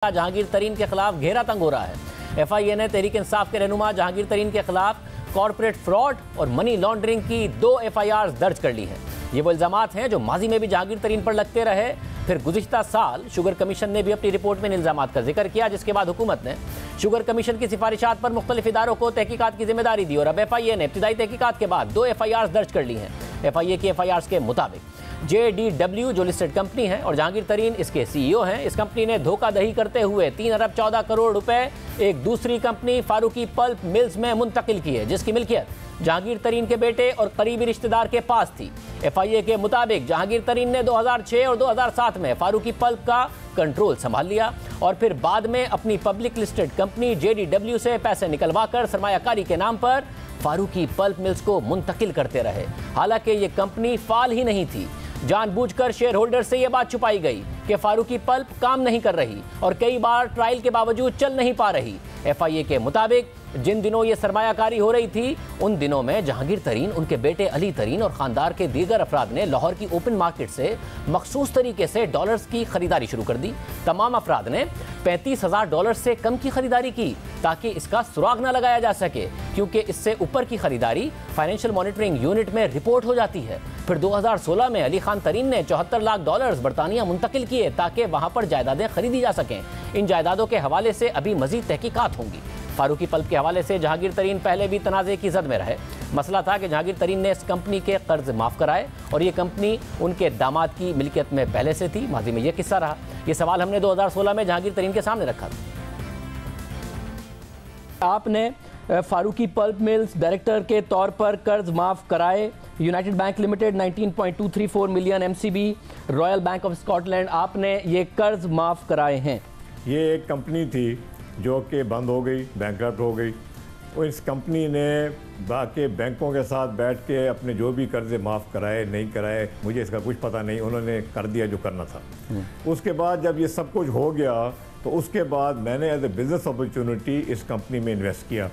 जहांगीर तरीन के खिलाफ घेरा तंग हो रहा है। FIA ने तहरीक इंसाफ के रहनुमा जहांगीर तरीन के खिलाफ कॉर्पोरेट फ्रॉड और मनी लॉन्ड्रिंग की 2 FIRs दर्ज कर ली हैं। ये वो इल्जामात हैं जो माजी में भी जहांगीर तरीन पर लगते रहे। फिर गुज़िश्ता साल शुगर कमीशन ने भी अपनी रिपोर्ट में इन इल्जामात का जिक्र किया, जिसके बाद हुकूमत ने शुगर कमीशन की सिफारिशात पर मुख्तलिफ इदारों को तहकीकात की जिम्मेदारी दी और अब FIA ने इब्तिदाई तहकीकात के बाद 2 FIRs दर्ज कर ली हैं। FIA की FIRs के मुताबिक JDW जो लिस्टेड कंपनी है और जहांगीर तरीन इसके CEO हैं, इस कंपनी ने धोखाधड़ी करते हुए 3 अरब 14 करोड़ रुपए एक दूसरी कंपनी फारूकी पल्प मिल्स में मुंतकिल की है, जिसकी मिल्कियत जहांगीर तरीन के बेटे और करीबी रिश्तेदार के पास थी। FIA के मुताबिक जहांगीर तरीन ने 2006 और 2007 में फारूकी पल्प का कंट्रोल संभाल लिया और फिर बाद में अपनी पब्लिक लिस्टेड कंपनी JDW से पैसे निकलवाकर सरमायाकारी के नाम पर फारूकी पल्प मिल्स को मुंतकिल करते रहे। हालांकि ये कंपनी फाल ही नहीं थी। जानबूझकर शेयर होल्डर से यह बात छुपाई गई कि फारूकी पल्प काम नहीं कर रही और कई बार ट्रायल के बावजूद चल नहीं पा रही। FIA के मुताबिक जिन दिनों ये सरमायाकारी हो रही थी उन दिनों में जहांगीर तरीन, उनके बेटे अली तरीन और खानदार के दीगर अफराद ने लाहौर की ओपन मार्केट से मखसूस तरीके से डॉलर्स की खरीदारी शुरू कर दी। तमाम अफराद ने 35,000 डॉलर से कम की खरीदारी की ताकि इसका सुराग न लगाया जा सके, क्योंकि इससे ऊपर की खरीदारी फाइनेंशियल मॉनिटरिंग यूनिट में रिपोर्ट हो जाती है। फिर 2016 में अली खान तरीन ने 74 लाख डॉलर्स बरतानिया मुंतकिल किए ताकि वहां पर जायदादें खरीदी जा सकें। इन जायदादों के हवाले से अभी मजीद तहकीकात होंगी। फारूकी पल्प के हवाले से जहांगीर तरीन पहले भी तनाज़े की जद में रहे। मसला था कि जहांगीर तरीन ने इस कंपनी के कर्ज माफ़ कराए और ये कंपनी उनके दामाद की मिल्कियत में पहले से थी। माजी में ये किस्सा रहा। ये सवाल हमने 2016 में जहांगीर तरीन के सामने रखा था। आपने फारूकी पल्प मिल्स डायरेक्टर के तौर पर कर्ज माफ़ कराए। United bank limited 19.234 million MCB, royal bank of Scotland, आपने ये कर्ज माफ़ कराए हैं। ये एक कंपनी थी जो कि बंद हो गई, बैंकरप्ट हो गई और इस कंपनी ने बाकी बैंकों के साथ बैठ के अपने जो भी कर्जे माफ़ कराए नहीं कराए मुझे इसका कुछ पता नहीं, उन्होंने कर दिया जो करना था। उसके बाद जब ये सब कुछ हो गया तो उसके बाद मैंने एज ए बिज़नेस अपॉर्चुनिटी इस कंपनी में इन्वेस्ट किया।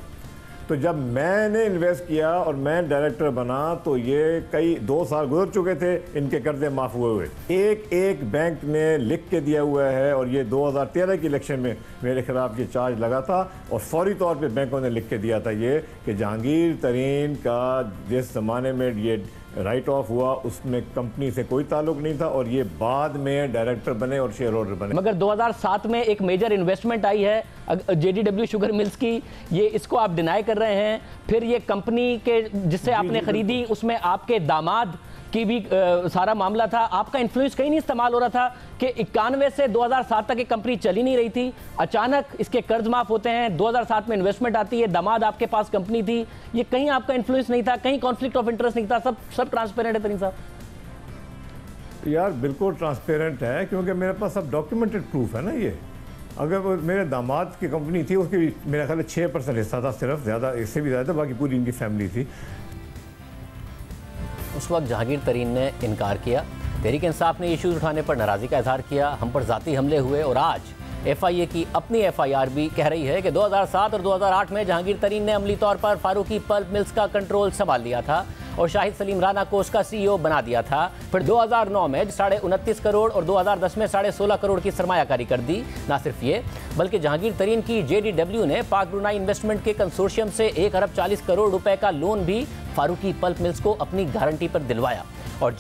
तो जब मैंने इन्वेस्ट किया और मैं डायरेक्टर बना तो ये कई 2 साल गुजर चुके थे, इनके कर्जे माफ़ हुए। एक बैंक ने लिख के दिया हुआ है और ये 2013 की इलेक्शन में मेरे खिलाफ ये चार्ज लगा था और फौरी तौर पे बैंकों ने लिख के दिया था ये कि जहांगीर तरीन का जिस ज़माने में ये राइट ऑफ हुआ उसमें कंपनी से कोई ताल्लुक नहीं था और ये बाद में डायरेक्टर बने और शेयर होल्डर बने। मगर 2007 में एक मेजर इन्वेस्टमेंट आई है JDW शुगर मिल्स की, ये इसको आप डिनाई कर रहे हैं। फिर ये कंपनी के जिससे आपने खरीदी उसमें आपके दामाद की भी सारा मामला था। आपका इन्फ्लुएंस कहीं नहीं इस्तेमाल हो रहा था कि 91 से 2007 तक एक कंपनी चली नहीं रही थी, अचानक इसके कर्ज माफ होते हैं, 2007 में इन्वेस्टमेंट आती है, दामाद आपके पास कंपनी थी, ये कहीं आपका इन्फ्लुएंस नहीं था, कहीं कॉन्फ्लिक्ट ऑफ इंटरेस्ट नहीं था, सब ट्रांसपेरेंट है तरीन साहब। यार बिल्कुल ट्रांसपेरेंट है क्योंकि मेरे पास सब डॉक्यूमेंटेड प्रूफ है ना। ये अगर वो मेरे दामाद की कंपनी थी उसकी मेरा ख्याल 6% हिस्सा था सिर्फ, ज़्यादा इससे भी ज़्यादा, बाकी पूरी इनकी फैमिली थी। उस वक्त जहांगीर तरीन ने इनकार किया। तहरीक इंसाफ ने इश्यूज उठाने पर नाराज़गी का इजहार किया, हम पर ज़ाती हमले हुए और आज FIA की अपनी FIR भी कह रही है कि 2007 और 2008 में जहांगीर तरीन ने अमली तौर पर फारूकी पल्प मिल्स का कंट्रोल संभाल लिया था और शाहिद सलीम राना को उसका CEO बना दिया था। फिर 2009 में 29.5 करोड़ और 2010 में 16.5 करोड़ की सरमायाकारी कर दी। ना सिर्फ ये बल्कि जहांगीर तरीन की JDW ने पाक ब्रुनाई इन्वेस्टमेंट के कंसोर्शियम से 1 अरब 40 करोड़ रुपए का लोन भी फारूकी पल्प मिल्स को अपनी गारंटी पर दिलवाया। और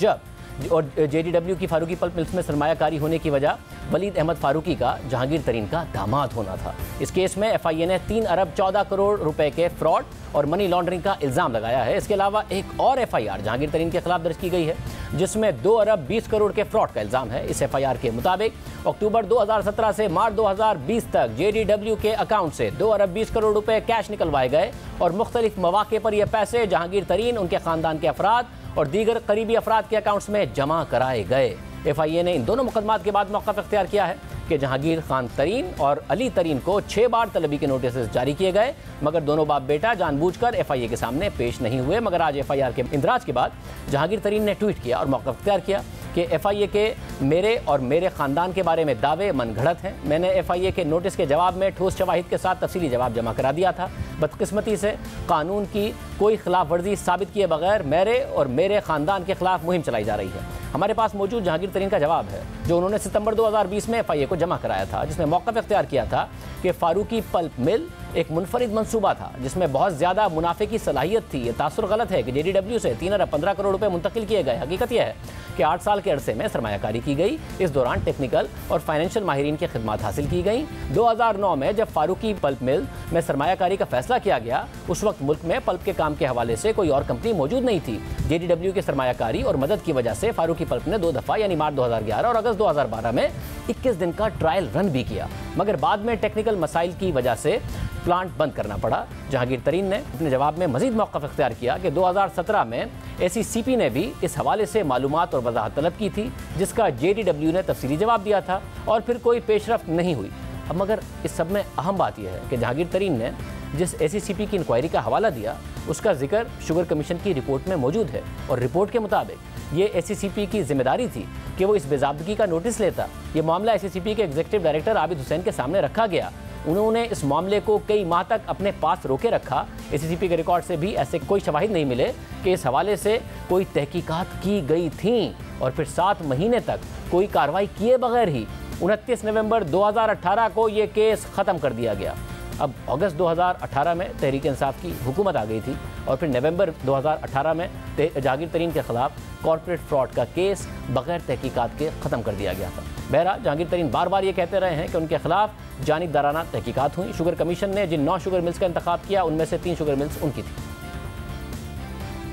JDW की फारूकी पल्प मिल्स में सरमायाकारी होने की वजह वलीद अहमद फारूकी का जहांगीर तरीन का दामाद होना था। इस केस में FIA ने 3 अरब 14 करोड़ रुपए के फ्रॉड और मनी लॉन्ड्रिंग का इल्ज़ाम लगाया है। इसके अलावा एक और FIR जहांगीर तरीन के खिलाफ दर्ज की गई है जिसमें 2 अरब 20 करोड़ के फ्रॉड का इल्ज़ाम है। इस FIR के मुताबिक अक्टूबर 2017 से मार्च 2020 तक JDW के अकाउंट से 2 अरब 20 करोड़ रुपए कैश निकलवाए गए और मुख्तलिफ मौके पर यह पैसे जहांगीर तरीन, उनके ख़ानदान के अफराद और दीगर करीबी अफराद के अकाउंट्स में जमा कराए गए। FIA ने इन दोनों मुकदमात के बाद मौक़िफ़ इख्तियार किया है कि जहांगीर खान तरीन और अली तरीन को 6 बार तलबी के नोटिस जारी किए गए, मगर दोनों बाप बेटा जानबूझकर FIA के सामने पेश नहीं हुए। मगर आज FIR के इंदराज के बाद जहांगीर तरीन ने ट्वीट किया और मौक़िफ़ इख्तियार किया कि FIA के मेरे और मेरे ख़ानदान के बारे में दावे मनगढ़ंत हैं। मैंने FIA के नोटिस के जवाब में ठोस शवाहिद के साथ तफसीली जवाब जमा करा दिया था। बदकिस्मती से कानून की कोई खिलाफ वर्जी साबित किए बगैर मेरे और मेरे ख़ानदान के खिलाफ मुहिम चलाई जा रही है। हमारे पास मौजूद जहांगीर तरीन का जवाब है, जो उन्होंने सितंबर 2020 में FIA को जमा कराया था, जिसमें मौक़िफ़ इख्तियार किया था कि फारूकी पल्प मिल एक मुनफरिद मंसूबा था जिसमें बहुत ज़्यादा मुनाफे की सलाहियत थी। ये तासुर गलत है कि JDW से 3 अरब 15 करोड़ रुपए मुंतकिल किए गए। हकीकत यह है कि 8 साल के अरसे में सरमायाकारी की गई। इस दौरान टेक्निकल और फाइनेंशियल माहिरीन की खिदमत हासिल की गई। 2009 में जब फारूकी पल्प मिल में सरमायाकारी का फैसला किया गया, उस वक्त मुल्क में पल्प के काम के हवाले से कोई और कंपनी मौजूद नहीं थी। JDW के सरमायाकारी और मदद की वजह से फारूकी पल्प ने 2 दफ़ा यानी मार्च 2011 और अगस्त 2012 में 21 दिन का ट्रायल रन भी किया, मगर बाद में टेक्निकल मसाइल की वजह से प्लांट बंद करना पड़ा। जहांगीर तरीन ने अपने जवाब में मजीद मौक़िफ़ इख्तियार किया कि 2017 में ACCP ने भी इस हवाले से मालूमात और वजाहत तलब की थी, जिसका JDW ने तफसीली जवाब दिया था और फिर कोई पेशरफ्त नहीं हुई। अब मगर इस सब में अहम बात यह है कि जहांगीर तरीन ने जिस ACCP की इंक्वायरी का हवाला दिया, उसका जिक्र शुगर कमीशन की रिपोर्ट में मौजूद है और रिपोर्ट के मुताबिक ये ACCP की जिम्मेदारी थी कि वो इस बेज़ाब्तगी का नोटिस लेता। ये मामला ACCP के एग्जीक्यूटिव डायरेक्टर आबिद हुसैन के सामने रखा गया। उन्होंने इस मामले को कई माह तक अपने पास रोके रखा। ACCP के रिकॉर्ड से भी ऐसे कोई शवाहिद नहीं मिले कि इस हवाले से कोई तहकीकात की गई थी और फिर 7 महीने तक कोई कार्रवाई किए बगैर ही 29 नवंबर 2018 को ये केस ख़त्म कर दिया गया। अब अगस्त 2018 में तहरीक इंसाफ की हुकूमत आ गई थी और फिर नवंबर 2018 में जहांगीर तरीन के खिलाफ कॉर्पोरेट फ्रॉड का केस बगैर तहकीकात के ख़त्म कर दिया गया था। बहरहाल जहांगीर तरीन बार बार ये कहते रहे हैं कि उनके खिलाफ जानिबदाराना तहकीकात हुई। शुगर कमीशन ने जिन 9 शुगर मिल्स का इंतखाब किया, उनमें से 3 शुगर मिल्स उनकी थी।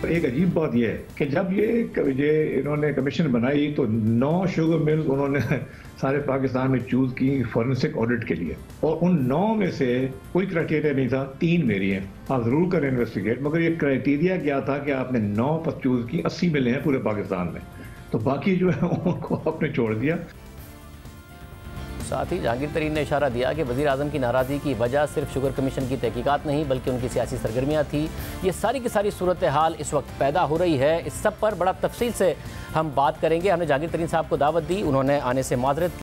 एक अजीब बात यह है कि जब ये इन्होंने कमीशन बनाई तो 9 शुगर मिल्स उन्होंने सारे पाकिस्तान में चूज की फॉरेंसिक ऑडिट के लिए, और उन 9 में से कोई क्राइटेरिया नहीं था। 3 मेरी हैं, आप जरूर करें इन्वेस्टिगेट, मगर ये क्राइटेरिया क्या था कि आपने 9 पर चूज की, 80 मिले हैं पूरे पाकिस्तान में, तो बाकी जो है उनको आपने छोड़ दिया। साथ ही जहांगीर तरीन ने इशारा दिया कि वज़ीर आज़म की नाराज़गी की वजह सिर्फ शुगर कमीशन की तहकीकात नहीं बल्कि उनकी सियासी सरगर्मियाँ थी। ये सारी की सारी सूरत हाल इस वक्त पैदा हो रही है। इस सब पर बड़ा तफसील से हम बात करेंगे। हमने जहांगीर तरीन साहब को दावत दी, उन्होंने आने से माजरत